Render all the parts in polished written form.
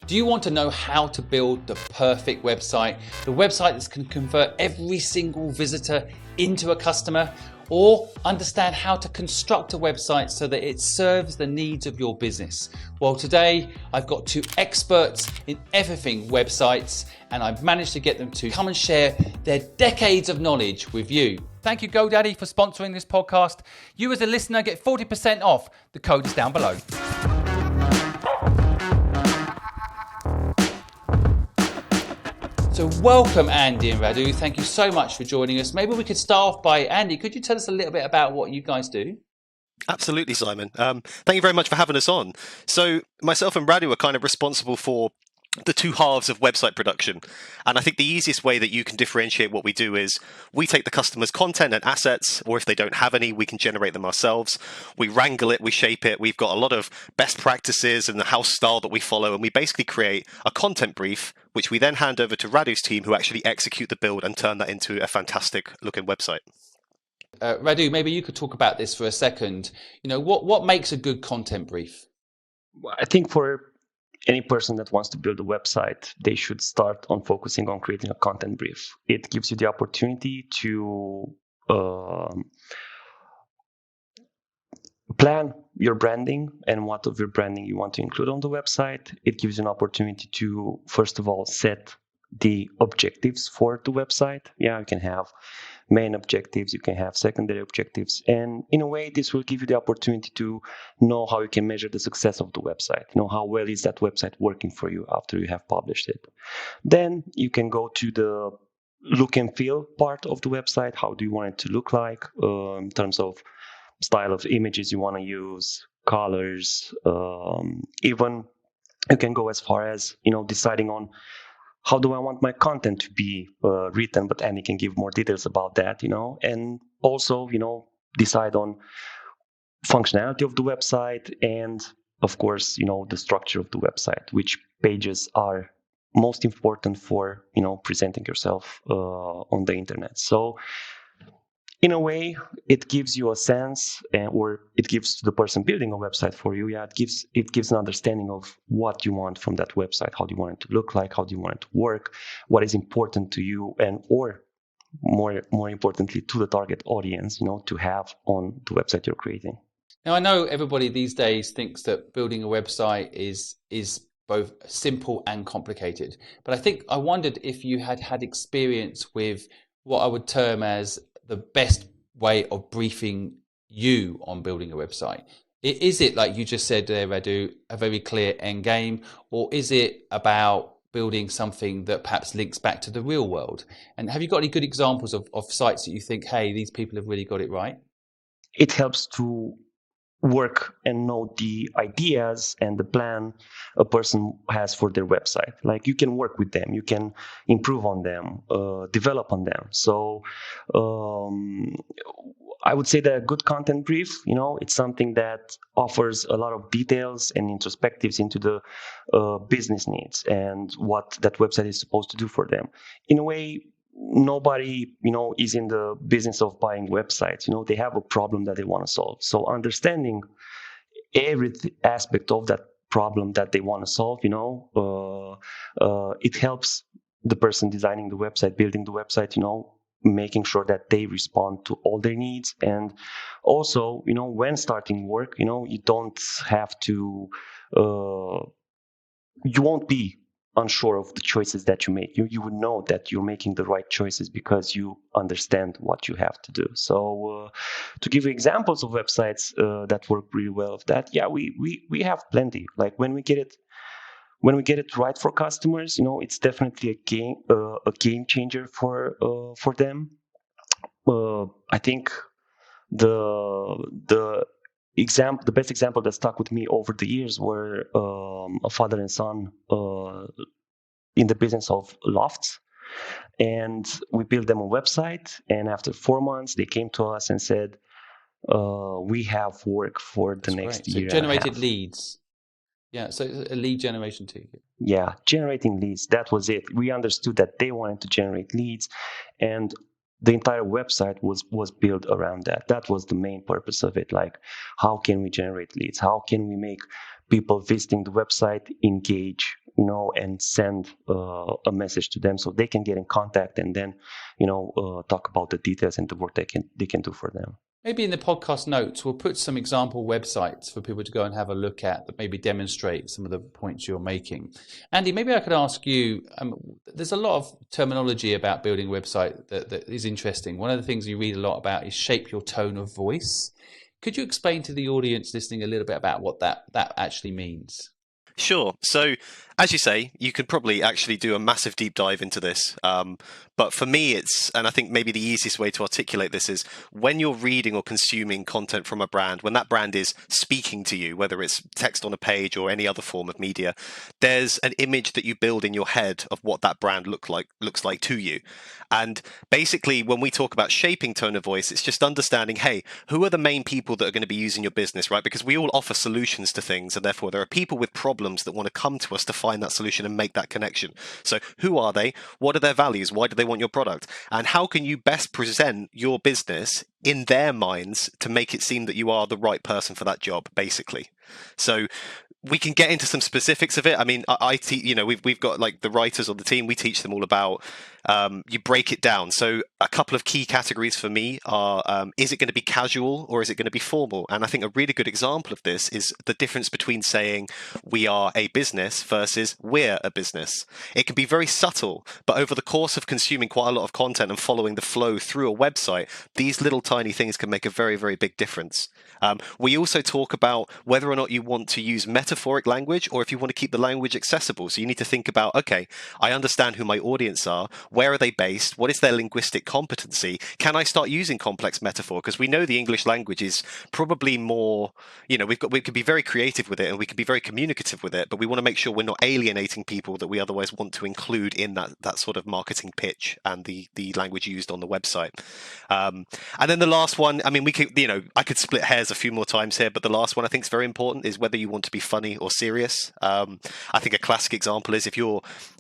Do you want to know how to build the perfect website? The website that can convert every single visitor into a customer? Or understand how to construct a website so that it serves the needs of your business? Well, today I've got two experts in everything websites, and I've managed to get them to come and share their decades of knowledge with you. Thank you, GoDaddy, for sponsoring this podcast. You as a listener get 40% off. The code is down below. So welcome, Andy and Radu. Thank you so much for joining us. Maybe we could start off by, Andy, could you tell us a little bit about what you guys do? Absolutely, Simon. Thank you very much for having us on. So myself and Radu are kind of responsible for the two halves of website production. And I think the easiest way that you can differentiate what we do is we take the customer's content and assets, or if they don't have any, we can generate them ourselves. We wrangle it, we shape it. We've got a lot of best practices and the house style that we follow. And we basically create a content brief, which we then hand over to Radu's team, who actually execute the build and turn that into a fantastic looking website. Radu, maybe you could talk about this for a second. You know, what makes a good content brief? Well, I think for any person that wants to build a website, they should start on focusing on creating a content brief. It gives you the opportunity to plan your branding and what of your branding you want to include on the website. It gives you an opportunity to, first of all, set the objectives for the website. Yeah, you can have main objectives, you can have secondary objectives, and in a way this will give you the opportunity to know how you can measure the success of the website, know how well is that website working for you after you have published it. Then you can go to the look and feel part of the website. How do you want it to look like in terms of style of images you want to use, colors, even you can go as far as, deciding on how do I want my content to be written, but Andy can give more details about that, and also, decide on functionality of the website and, of course, the structure of the website, which pages are most important for, presenting yourself on the internet. So in a way, it gives you a sense, or it gives to the person building a website for you. Yeah, it gives an understanding of what you want from that website. How do you want it to look like? How do you want it to work? What is important to you, and or more importantly, to the target audience, to have on the website you're creating. Now, I know everybody these days thinks that building a website is both simple and complicated, but I wondered if you had experience with what I would term as the best way of briefing you on building a website. Is it, like you just said there, Radu, a very clear end game, or is it about building something that perhaps links back to the real world? And have you got any good examples of sites that you think, hey, these people have really got it right? It helps to work and know the ideas and the plan a person has for their website. Like, you can work with them, you can improve on them, develop on them. So I would say that a good content brief, it's something that offers a lot of details and introspectives into the business needs and what that website is supposed to do for them. In a way, nobody, is in the business of buying websites. They have a problem that they want to solve. So understanding every aspect of that problem that they want to solve, it helps the person designing the website, building the website, making sure that they respond to all their needs. And also, when starting work, you don't have to, you won't be unsure of the choices that you make. You would know that you're making the right choices because you understand what you have to do. So to give you examples of websites that work really well of that, yeah, we have plenty. Like when we get it right for customers, it's definitely a game changer for them. I think the best example that stuck with me over the years were a father and son in the business of lofts, and we built them a website. And after 4 months, they came to us and said, "We have work for the next year." So generated leads. Yeah, so a lead generation tool. Yeah, generating leads. That was it. We understood that they wanted to generate leads, and the entire website was built around that. That was the main purpose of it. Like, how can we generate leads? How can we make people visiting the website engage and send a message to them so they can get in contact and then, talk about the details and the work they can do for them. Maybe in the podcast notes, we'll put some example websites for people to go and have a look at that maybe demonstrate some of the points you're making. Andy, maybe I could ask you, there's a lot of terminology about building a website that is interesting. One of the things you read a lot about is shape your tone of voice. Could you explain to the audience listening a little bit about what that actually means? Sure. So, as you say, you could probably actually do a massive deep dive into this. But for me, and I think maybe the easiest way to articulate this is when you're reading or consuming content from a brand, when that brand is speaking to you, whether it's text on a page or any other form of media, there's an image that you build in your head of what that brand looks like to you. And basically, when we talk about shaping tone of voice, it's just understanding, hey, who are the main people that are going to be using your business, right? Because we all offer solutions to things, and therefore there are people with problems that want to come to us to find that solution and make that connection. So who are they? What are their values? Why do they want your product? And how can you best present your business in their minds to make it seem that you are the right person for that job, basically? So we can get into some specifics of it. I mean, we've got like the writers on the team. We teach them all about. You break it down. So a couple of key categories for me are: is it going to be casual or is it going to be formal? And I think a really good example of this is the difference between saying we are a business versus we're a business. It can be very subtle, but over the course of consuming quite a lot of content and following the flow through a website, these little tiny things can make a very, very big difference. We also talk about whether or not you want to use metaphoric language or if you want to keep the language accessible. So you need to think about, okay, I understand who my audience are. Where are they based? What is their linguistic competency? Can I start using complex metaphor? Because we know the English language is probably more, we can be very creative with it and we can be very communicative with it, but we want to make sure we're not alienating people that we otherwise want to include in that sort of marketing pitch and the language used on the website. And then the last one, I mean, I could split hairs a few more times here, but the last one I think is very important is whether you want to be funny or serious. I think a classic example is if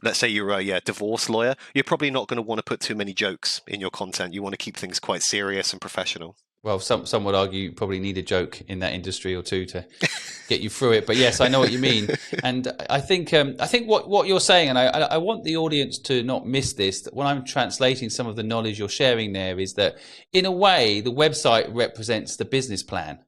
let's say you're a divorce lawyer, you're probably not going to want to put too many jokes in your content. You want to keep things quite serious and professional. Well, some would argue you probably need a joke in that industry or two to get you through it. But yes, I know what you mean. And I think what you're saying, and I want the audience to not miss this, that when I'm translating some of the knowledge you're sharing there is that in a way, the website represents the business plan.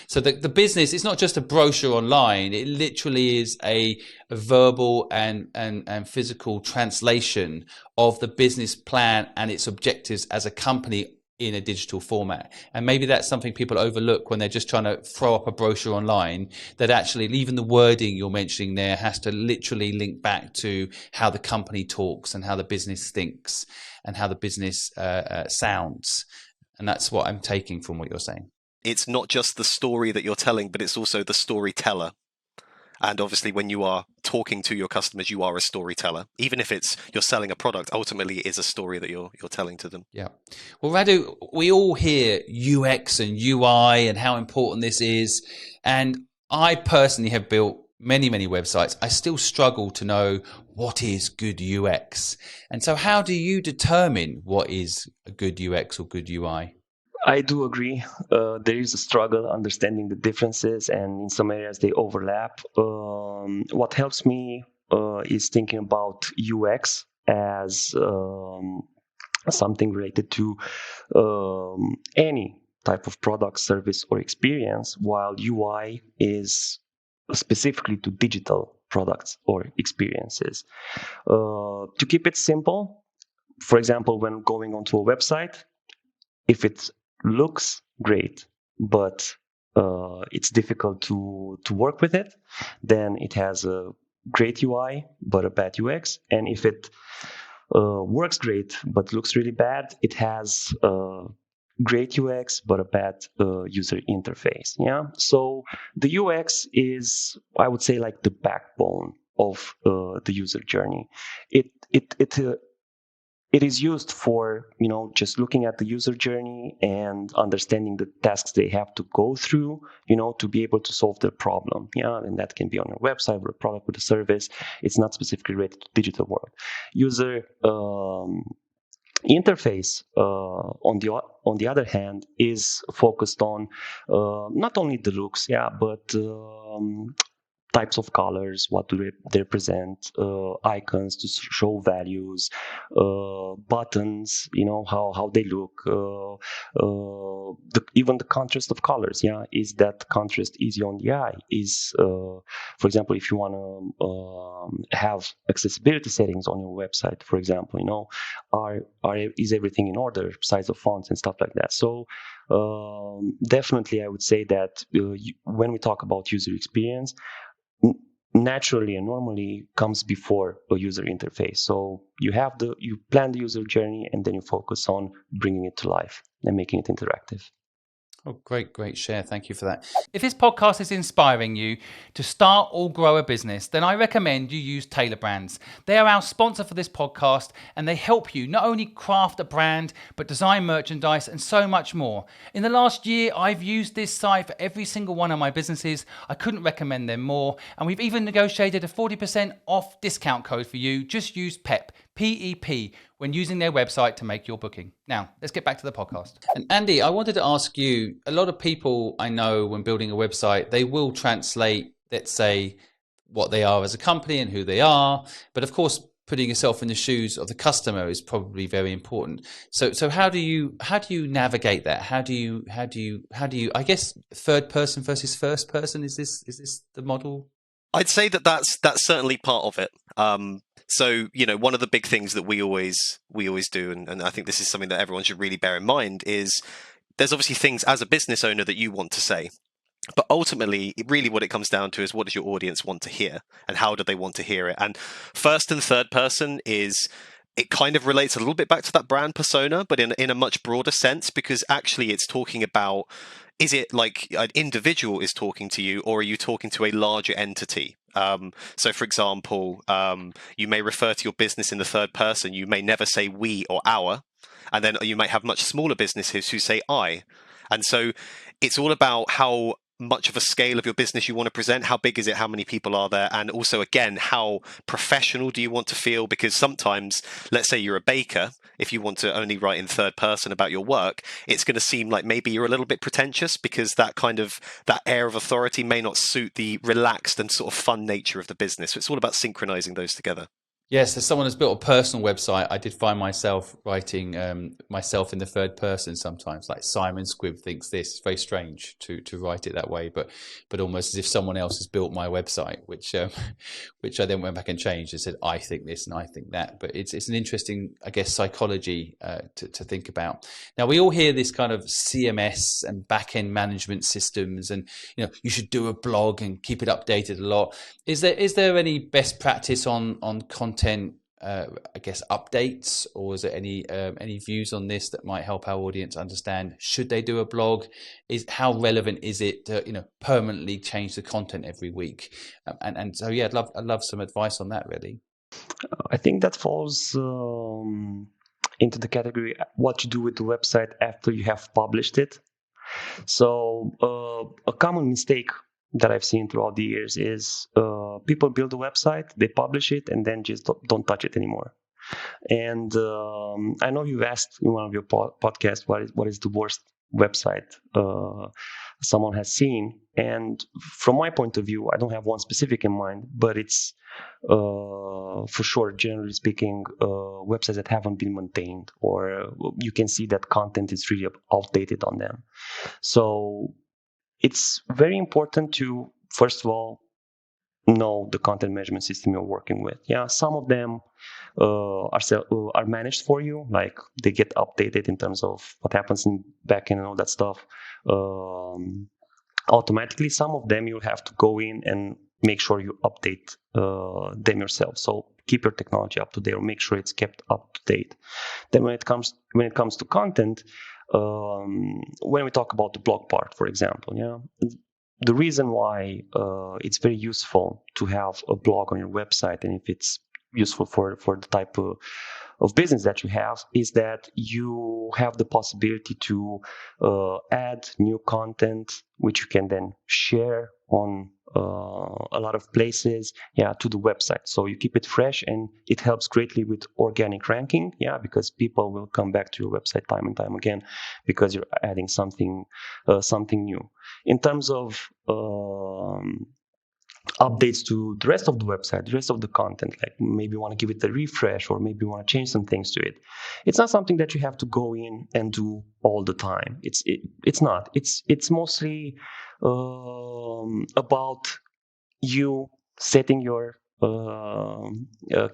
So the business is not just a brochure online. It literally is a verbal and physical translation of the business plan and its objectives as a company in a digital format. And maybe that's something people overlook when they're just trying to throw up a brochure online, that actually even the wording you're mentioning there has to literally link back to how the company talks and how the business thinks and how the business sounds. And that's what I'm taking from what you're saying. It's not just the story that you're telling, but it's also the storyteller. And obviously, when you are talking to your customers, you are a storyteller. Even if you're selling a product, ultimately it is a story that you're telling to them. Yeah. Well, Radu, we all hear UX and UI and how important this is. And I personally have built many, many websites. I still struggle to know what is good UX. And so how do you determine what is a good UX or good UI? I do agree. There is a struggle understanding the differences, and in some areas they overlap. What helps me is thinking about UX as something related to any type of product, service, or experience, while UI is specifically to digital products or experiences. To keep it simple, for example, when going onto a website, if it looks great, but it's difficult to work with it, then it has a great UI, but a bad UX. And if it works great, but looks really bad, it has great UX, but a bad user interface. Yeah. So the UX is, I would say, like the backbone of the user journey. It is used for, just looking at the user journey and understanding the tasks they have to go through, to be able to solve their problem. Yeah, and that can be on a website, with a product, with a service. It's not specifically related to digital world. User interface, on the other hand, is focused on not only the looks, but types of colors, what do they represent, icons to show values, buttons, how they look, even the contrast of colors. Yeah, is that contrast easy on the eye? Is, for example, if you want to have accessibility settings on your website, for example, is everything in order, size of fonts and stuff like that. So definitely, I would say that when we talk about user experience, naturally and normally comes before a user interface. So you plan the user journey, and then you focus on bringing it to life and making it interactive. Oh, great share. Thank you for that. If this podcast is inspiring you to start or grow a business, then I recommend you use Tailor Brands. They are our sponsor for this podcast, and they help you not only craft a brand, but design merchandise and so much more. In the last year, I've used this site for every single one of my businesses. I couldn't recommend them more. And we've even negotiated a 40% off discount code for you. Just use PEP, PEP, when using their website to make your booking. Now, let's get back to the podcast. And Andy, I wanted to ask you, a lot of people I know when building a website, they will translate, let's say, what they are as a company and who they are. But of course, putting yourself in the shoes of the customer is probably very important. So how do you navigate that? How do you, I guess, third person versus first person? Is this the model? I'd say that's certainly part of it. So, one of the big things that we always do, and I think this is something that everyone should really bear in mind, is there's obviously things as a business owner that you want to say. But ultimately, really what it comes down to is, what does your audience want to hear, and how do they want to hear it? And first and third person it kind of relates a little bit back to that brand persona, but in a much broader sense, because actually it's talking about, is it like an individual is talking to you, or are you talking to a larger entity? So, for example, you may refer to your business in the third person. You may never say we or our, and then you might have much smaller businesses who say I. And so it's all about how much of a scale of your business you want to present. How big is it? How many people are there? And also, again, how professional do you want to feel? Because sometimes, let's say you're a baker, if you want to only write in third person about your work, it's going to seem like maybe you're a little bit pretentious, because that air of authority may not suit the relaxed and sort of fun nature of the business. So it's all about synchronizing those together. Yes, as someone who's built a personal website, I did find myself writing myself in the third person sometimes. Like, Simon Squibb thinks this. It's very strange to write it that way, but almost as if someone else has built my website, which I then went back and changed and said, I think this and I think that. But it's an interesting, I guess, psychology to think about. Now, we all hear this kind of CMS and back-end management systems, and you should do a blog and keep it updated a lot. Is there any best practice on content, I guess, updates, or is there any views on this that might help our audience understand, should they do a blog? How relevant is it to permanently change the content every week? And so yeah, I'd love some advice on that, really. I think that falls into the category what you do with the website after you have published it. So a common mistake that I've seen throughout the years is people build a website, they publish it, and then just don't touch it anymore. And I know you've asked in one of your podcasts what is the worst website someone has seen. And from my point of view, I don't have one specific in mind, but it's for sure, generally speaking, websites that haven't been maintained, or you can see that content is really outdated on them. So it's very important to, first of all, know the content management system you're working with. Yeah, some of them are managed for you, like they get updated in terms of what happens in backend and all that stuff automatically. Some of them you'll have to go in and make sure you update them yourself. So keep your technology up to date, or make sure it's kept up to date. Then when it comes to content, when we talk about the blog part, for example, the reason why it's very useful to have a blog on your website, and if it's useful for the type of business that you have, is that you have the possibility to add new content, which you can then share on a lot of places, to the website. So you keep it fresh, and it helps greatly with organic ranking, because people will come back to your website time and time again because you're adding something new. In terms of updates to the rest of the website, the rest of the content, like maybe you want to give it a refresh or maybe you want to change some things to it. It's not something that you have to go in and do all the time. It's not. It's mostly about you setting your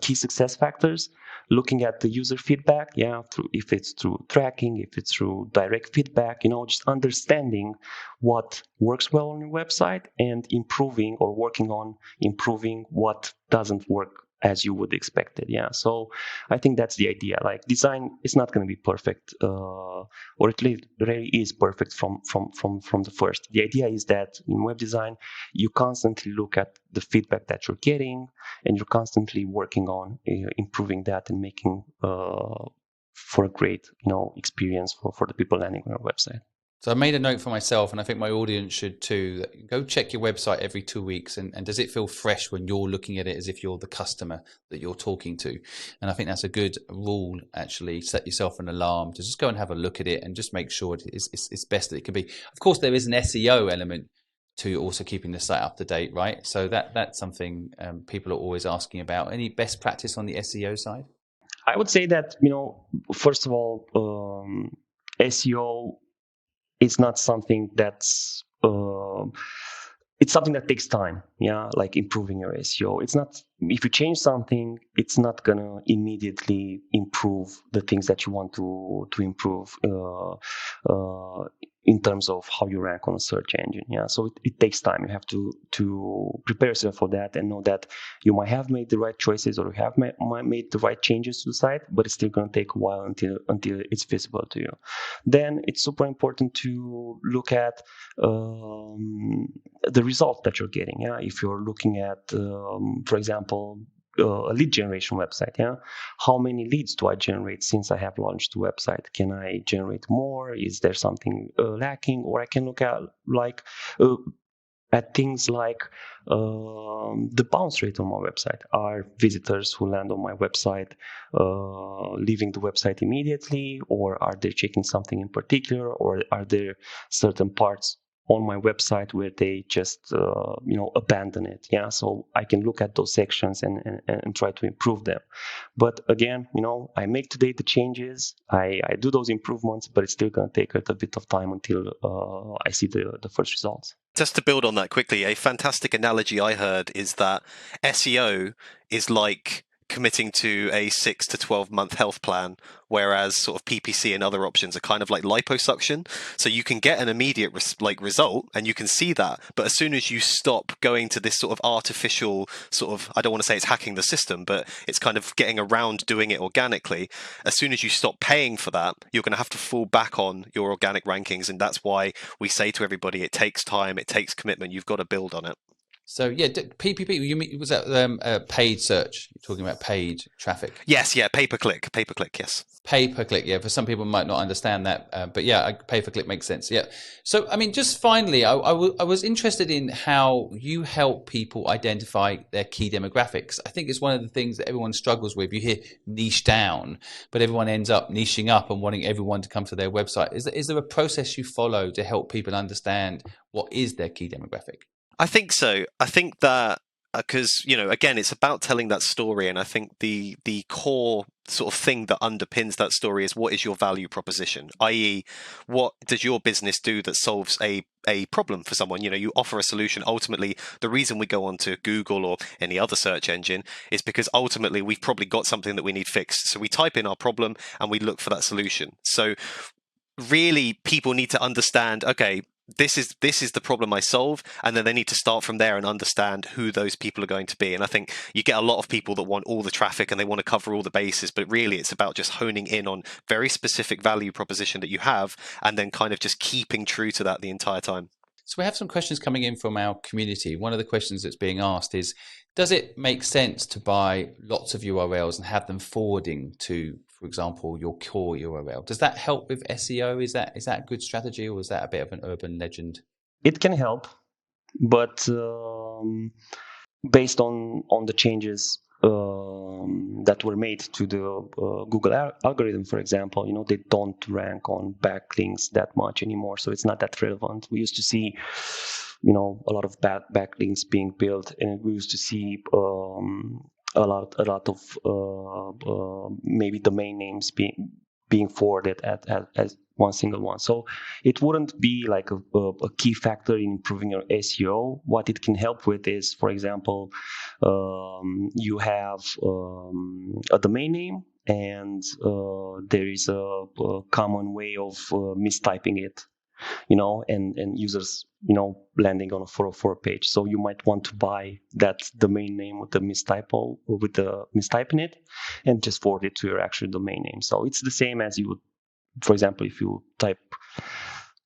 key success factors, looking at the user feedback, if it's through tracking, if it's through direct feedback, just understanding what works well on your website and improving or working on improving what doesn't work as you would expect it. So I think that's the idea. Like, design is not going to be perfect, or at least really is perfect from the first. The idea is that in web design, you constantly look at the feedback that you're getting, and you're constantly working on improving that and making for a great experience for the people landing on our website. So I made a note for myself, and I think my audience should too. Go check your website every 2 weeks, and does it feel fresh when you're looking at it as if you're the customer that you're talking to? And I think that's a good rule, actually. Set yourself an alarm to just go and have a look at it and just make sure it's best that it can be. Of course, there is an SEO element to also keeping the site up to date, right? So that's something people are always asking about. Any best practice on the SEO side? I would say that, first of all, SEO is not something that's it's something that takes time, like improving your SEO. It's not, if you change something, it's not gonna immediately improve the things that you want to improve in terms of how you rank on a search engine. So it takes time. You have to prepare yourself for that and know that you might have made the right choices or you have made the right changes to the site, but it's still going to take a while until it's visible to you. Then it's super important to look at the results that you're getting. If you're looking at, for example, a lead generation website, how many leads do I generate since I have launched the website? Can I generate more? Is there something lacking? Or I can look at at things like the bounce rate on my website. Are visitors who land on my website leaving the website immediately, or are they checking something in particular, or are there certain parts on my website where they just abandon it? So I can look at those sections and try to improve them. But again, I make today the changes, I do those improvements, but it's still going to take a bit of time until I see the first results. Just to build on that quickly, a fantastic analogy I heard is that SEO is like committing to a 6 to 12 month health plan, whereas sort of PPC and other options are kind of like liposuction. So you can get an immediate result and you can see that, but as soon as you stop going to this sort of artificial sort of, I don't want to say it's hacking the system, but it's kind of getting around doing it organically. As soon as you stop paying for that, you're going to have to fall back on your organic rankings, and that's why we say to everybody, it takes time, it takes commitment, you've got to build on it. So PPP, you mean, was that paid search? You're talking about paid traffic? Yes, pay-per-click, yes. Pay-per-click, for some people might not understand that, but pay-per-click makes sense, So, I mean, just finally, I was interested in how you help people identify their key demographics. I think it's one of the things that everyone struggles with. You hear niche down, but everyone ends up niching up and wanting everyone to come to their website. Is there a process you follow to help people understand what is their key demographic? I think so. I think that because, again, it's about telling that story. And I think the core sort of thing that underpins that story is, what is your value proposition? i.e., what does your business do that solves a problem for someone? You offer a solution. Ultimately, the reason we go onto Google or any other search engine is because ultimately we've probably got something that we need fixed. So we type in our problem and we look for that solution. So really, people need to understand, okay, this is the problem I solve, and then they need to start from there and understand who those people are going to be. And I think you get a lot of people that want all the traffic and they want to cover all the bases, but really it's about just honing in on very specific value proposition that you have, and then kind of just keeping true to that the entire time. So we have some questions coming in from our community. One of the questions that's being asked is, does it make sense to buy lots of URLs and have them forwarding to, for example, your core URL? Does that help with SEO? Is that a good strategy, or is that a bit of an urban legend? It can help, but based on the changes that were made to the Google algorithm, for example, they don't rank on backlinks that much anymore, so it's not that relevant. We used to see a lot of bad backlinks being built, and we used to see a lot of maybe domain names being forwarded as one single one. So it wouldn't be like a key factor in improving your SEO. What it can help with is, for example, you have a domain name, and there is a common way of mistyping it, and users, landing on a 404 page. So you might want to buy that domain name with the mistyping it, and just forward it to your actual domain name. So it's the same as you would, for example, if you type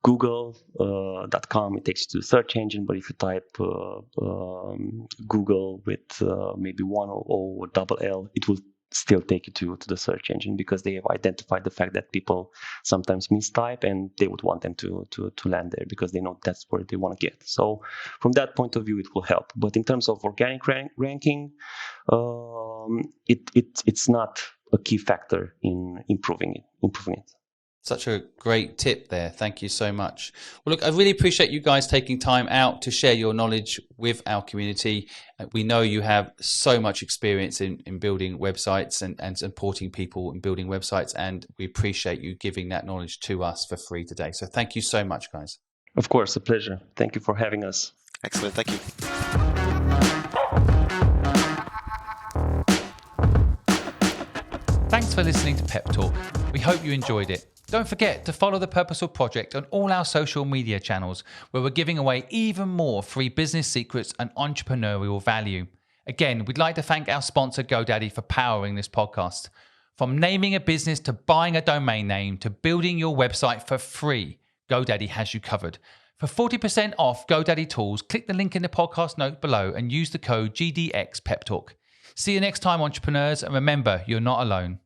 google.com, it takes you to the search engine. But if you type Google with maybe one O or double L, it will still take you to the search engine, because they have identified the fact that people sometimes mistype, and they would want them to land there because they know that's where they want to get. So from that point of view, it will help. But in terms of organic ranking, it's not a key factor in improving it. Such a great tip there. Thank you so much. Well, look, I really appreciate you guys taking time out to share your knowledge with our community. We know you have so much experience in building websites and supporting people in building websites, and we appreciate you giving that knowledge to us for free today. So thank you so much, guys. Of course, a pleasure. Thank you for having us. Excellent. Thank you. Thanks for listening to Pep Talk. We hope you enjoyed it. Don't forget to follow the Purposeful Project on all our social media channels, where we're giving away even more free business secrets and entrepreneurial value. Again, we'd like to thank our sponsor GoDaddy for powering this podcast. From naming a business to buying a domain name to building your website for free, GoDaddy has you covered. For 40% off GoDaddy tools, click the link in the podcast note below and use the code GDXPepTalk. See you next time, entrepreneurs, and remember, you're not alone.